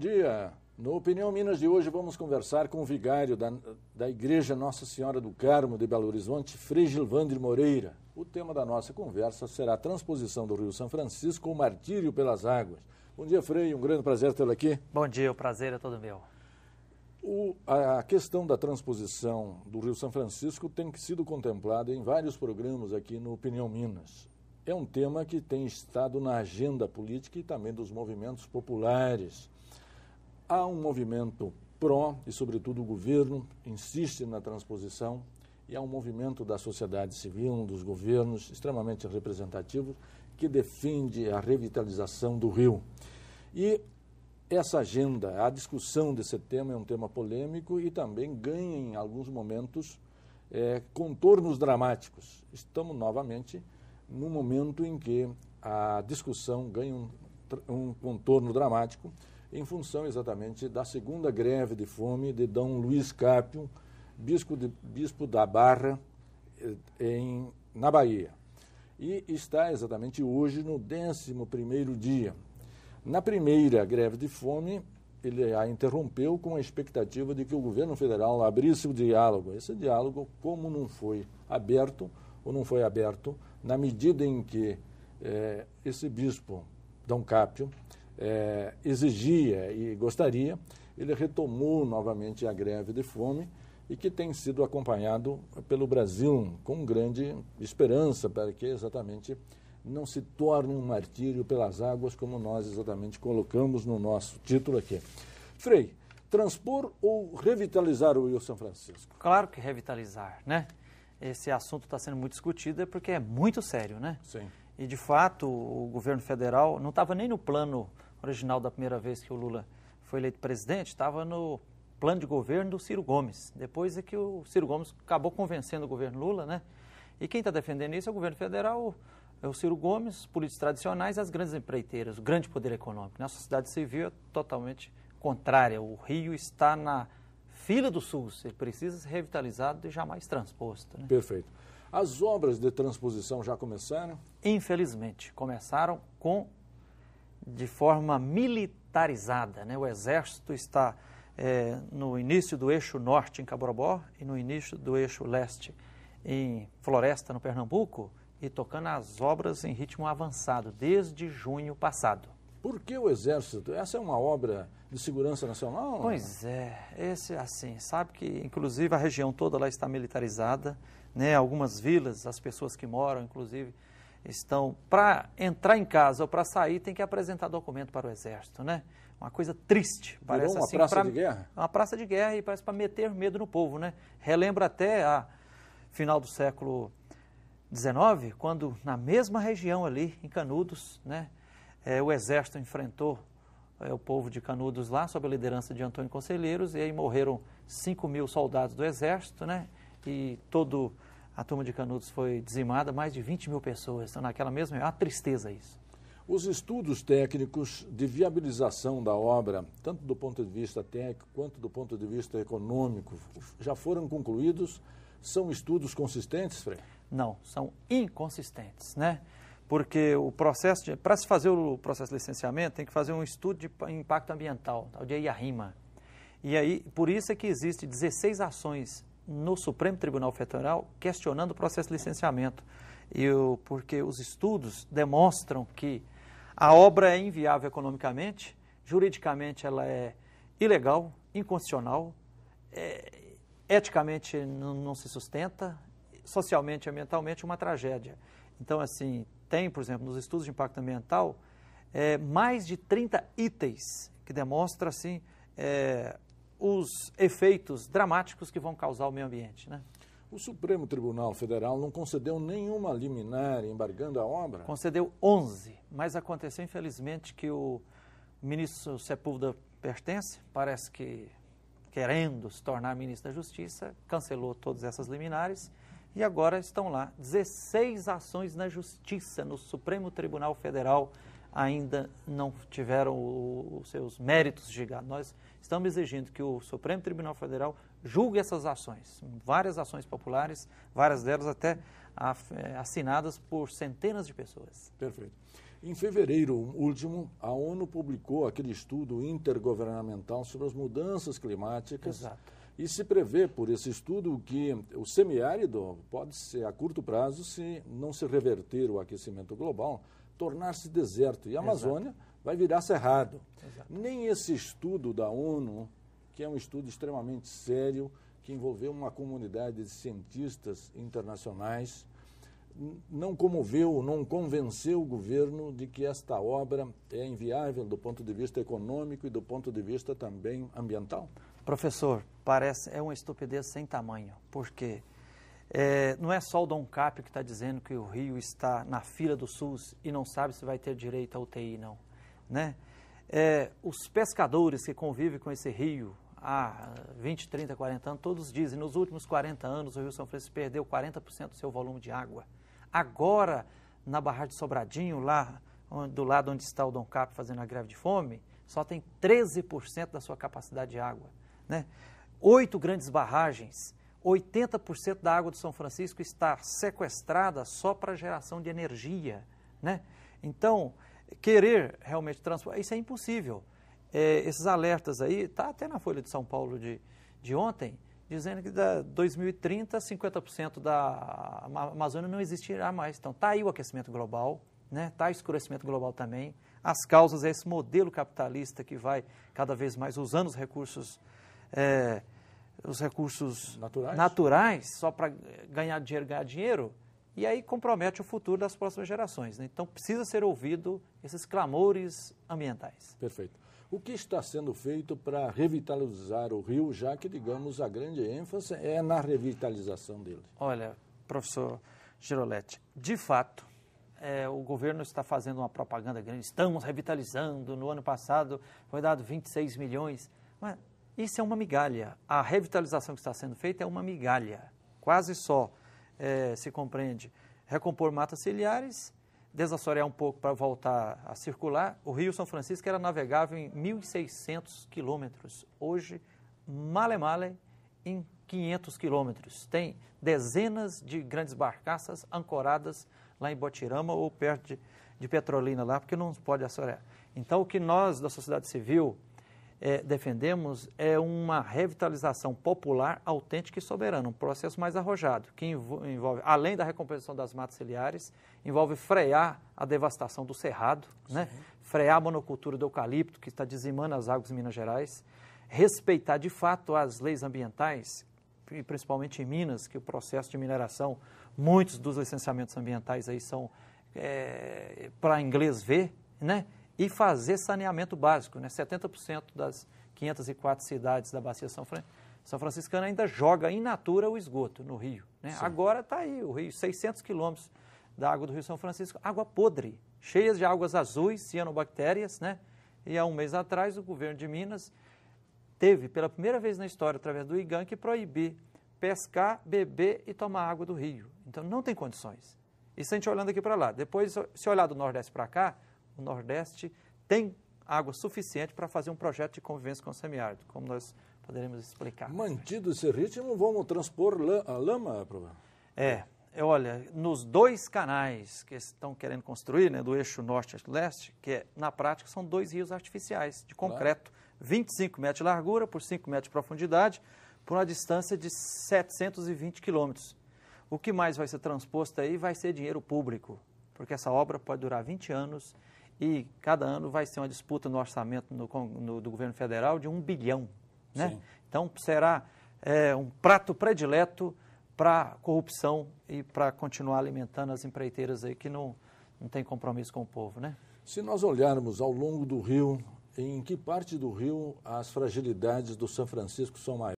dia. No Opinião Minas de hoje vamos conversar com o vigário da Igreja Nossa Senhora do Carmo de Belo Horizonte, Frei Gilvandre Moreira. O tema da nossa conversa será a transposição do Rio São Francisco, o martírio pelas águas. Bom dia, Frei, um grande prazer tê-lo aqui. Bom dia, o prazer é todo meu. A questão da transposição do Rio São Francisco tem sido contemplada em vários programas aqui no Opinião Minas. É um tema que tem estado na agenda política e também dos movimentos populares. Há um movimento pró e, sobretudo, o governo insiste na transposição e há um movimento da sociedade civil, dos governos, extremamente representativo, que defende a revitalização do rio. E essa agenda, a discussão desse tema é um tema polêmico e também ganha, em alguns momentos, contornos dramáticos. Estamos novamente num momento em que a discussão ganha um contorno dramático em função exatamente da segunda greve de fome de Dom Luiz Cápio, bispo da Barra, na Bahia. E está exatamente hoje no 11º dia. Na primeira greve de fome, ele a interrompeu com a expectativa de que o governo federal abrisse o diálogo. Esse diálogo, como não foi aberto, na medida em que esse bispo, Dom Cápio, exigia e gostaria, ele retomou novamente a greve de fome e que tem sido acompanhado pelo Brasil com grande esperança para que exatamente não se torne um martírio pelas águas, como nós exatamente colocamos no nosso título aqui. Frei, transpor ou revitalizar o Rio São Francisco? Claro que revitalizar, né? Esse assunto está sendo muito discutido porque é muito sério, né? Sim. E, de fato, o governo federal não estava nem no plano original da primeira vez que o Lula foi eleito presidente, estava no plano de governo do Ciro Gomes. Depois é que o Ciro Gomes acabou convencendo o governo Lula, né? E quem está defendendo isso é o governo federal, é o Ciro Gomes, os políticos tradicionais e as grandes empreiteiras, o grande poder econômico. A sociedade civil é totalmente contrária. O Rio está na fila do SUS, ele precisa ser revitalizado e jamais transposto, né? Perfeito. As obras de transposição já começaram? Infelizmente, começaram de forma militarizada, né? O Exército está no início do eixo norte em Caborobó e no início do eixo leste em Floresta, no Pernambuco, e tocando as obras em ritmo avançado, desde junho passado. Por que o Exército? Essa é uma obra de segurança nacional? Pois sabe que inclusive a região toda lá está militarizada, né? Algumas vilas, as pessoas que moram, inclusive, estão, para entrar em casa ou para sair, tem que apresentar documento para o Exército, né? Uma coisa triste. Parece uma assim, praça de guerra? Uma praça de guerra e parece para meter medo no povo, né? Relembra até a final do século XIX, quando na mesma região ali, em Canudos, né? O Exército enfrentou o povo de Canudos lá, sob a liderança de Antônio Conselheiros, e aí morreram 5.000 soldados do Exército, né? E toda a turma de Canudos foi dizimada, mais de 20.000 pessoas. Então, naquela mesma, é uma tristeza isso. Os estudos técnicos de viabilização da obra, tanto do ponto de vista técnico quanto do ponto de vista econômico, já foram concluídos? São estudos consistentes, Frei? Não, são inconsistentes, né? Porque para se fazer o processo de licenciamento, tem que fazer um estudo de impacto ambiental, o de IARIMA. E aí, por isso é que existe 16 ações no Supremo Tribunal Federal questionando o processo de licenciamento. Porque os estudos demonstram que a obra é inviável economicamente, juridicamente ela é ilegal, inconstitucional, eticamente não se sustenta, socialmente e ambientalmente uma tragédia. Então, assim, tem, por exemplo, nos estudos de impacto ambiental, mais de 30 itens que demonstram, assim, os efeitos dramáticos que vão causar ao meio ambiente, né? O Supremo Tribunal Federal não concedeu nenhuma liminar embargando a obra? Concedeu 11, mas aconteceu, infelizmente, que o ministro Sepúlveda Pertence, parece que querendo se tornar ministro da Justiça, cancelou todas essas liminares e agora estão lá 16 ações na Justiça, no Supremo Tribunal Federal, ainda não tiveram os seus méritos julgados. Nós estamos exigindo que o Supremo Tribunal Federal julgue essas ações, várias ações populares, várias delas até assinadas por centenas de pessoas. Perfeito. Em fevereiro último, a ONU publicou aquele estudo intergovernamental sobre as mudanças climáticas. Exato. E se prevê, por esse estudo, que o semiárido pode ser, a curto prazo, se não se reverter o aquecimento global, tornar-se deserto. E a Amazônia vai virar cerrado. Exato. Nem esse estudo da ONU, que é um estudo extremamente sério, que envolveu uma comunidade de cientistas internacionais, não comoveu, não convenceu o governo de que esta obra é inviável do ponto de vista econômico e do ponto de vista também ambiental? Professor, é uma estupidez sem tamanho, porque não é só o Dom Caprio que está dizendo que o Rio está na fila do SUS e não sabe se vai ter direito à UTI, não. Né? Os pescadores que convivem com esse rio há 20, 30, 40 anos, todos dizem, nos últimos 40 anos o Rio São Francisco perdeu 40% do seu volume de água. Agora, na Barragem de Sobradinho, lá do lado onde está o Dom Caprio fazendo a greve de fome, só tem 13% da sua capacidade de água. Né? 8 grandes barragens, 80% da água do São Francisco está sequestrada só para geração de energia. Né? Então, querer realmente transformar, isso é impossível. Esses alertas aí, está até na Folha de São Paulo de ontem, dizendo que da 2030, 50% da Amazônia não existirá mais. Então, está aí o aquecimento global, né? Está o escurecimento global também. As causas é esse modelo capitalista que vai cada vez mais usando os recursos naturais só para ganhar dinheiro, e aí compromete o futuro das próximas gerações. Né? Então, precisa ser ouvido esses clamores ambientais. Perfeito. O que está sendo feito para revitalizar o rio, já que, digamos, a grande ênfase é na revitalização dele? Olha, professor Giroletti, de fato, o governo está fazendo uma propaganda grande, estamos revitalizando, no ano passado foi dado 26 milhões, mas isso é uma migalha. A revitalização que está sendo feita é uma migalha, quase só se compreende recompor matas ciliares, desassorear um pouco para voltar a circular. O Rio São Francisco era navegável em 1.600 quilômetros. Hoje, male em 500 quilômetros. Tem dezenas de grandes barcaças ancoradas lá em Botirama ou perto de Petrolina lá, porque não pode assorear. Então, o que nós, da sociedade civil, defendemos é uma revitalização popular, autêntica e soberana, um processo mais arrojado, que envolve, além da recomposição das matas ciliares, envolve frear a devastação do cerrado, né? Frear a monocultura do eucalipto, que está dizimando as águas em Minas Gerais, respeitar de fato as leis ambientais, e principalmente em Minas, que o processo de mineração, muitos dos licenciamentos ambientais aí são para inglês ver, né? E fazer saneamento básico, né? 70% das 504 cidades da Bacia São Franciscana ainda joga in natura o esgoto no rio. Né? Agora está aí o rio, 600 quilômetros da água do Rio São Francisco, água podre, cheias de águas azuis, cianobactérias, né? E há um mês atrás o governo de Minas teve, pela primeira vez na história, através do IGAN, que proibir pescar, beber e tomar água do rio. Então não tem condições. Isso a gente olhando aqui para lá. Depois, se olhar do Nordeste para cá, o Nordeste tem água suficiente para fazer um projeto de convivência com o semiárido, como nós poderemos explicar. Mantido esse ritmo, vamos transpor a lama, professor? Olha, nos 2 canais que estão querendo construir, né, do eixo norte-leste, que na prática são 2 rios artificiais de concreto, 25 metros de largura por 5 metros de profundidade, por uma distância de 720 quilômetros. O que mais vai ser transposto aí vai ser dinheiro público, porque essa obra pode durar 20 anos e cada ano vai ser uma disputa no orçamento do governo federal de 1 bilhão. Né? Então, será um prato predileto para corrupção e para continuar alimentando as empreiteiras aí que não tem compromisso com o povo. Né? Se nós olharmos ao longo do rio, em que parte do rio as fragilidades do São Francisco são maiores?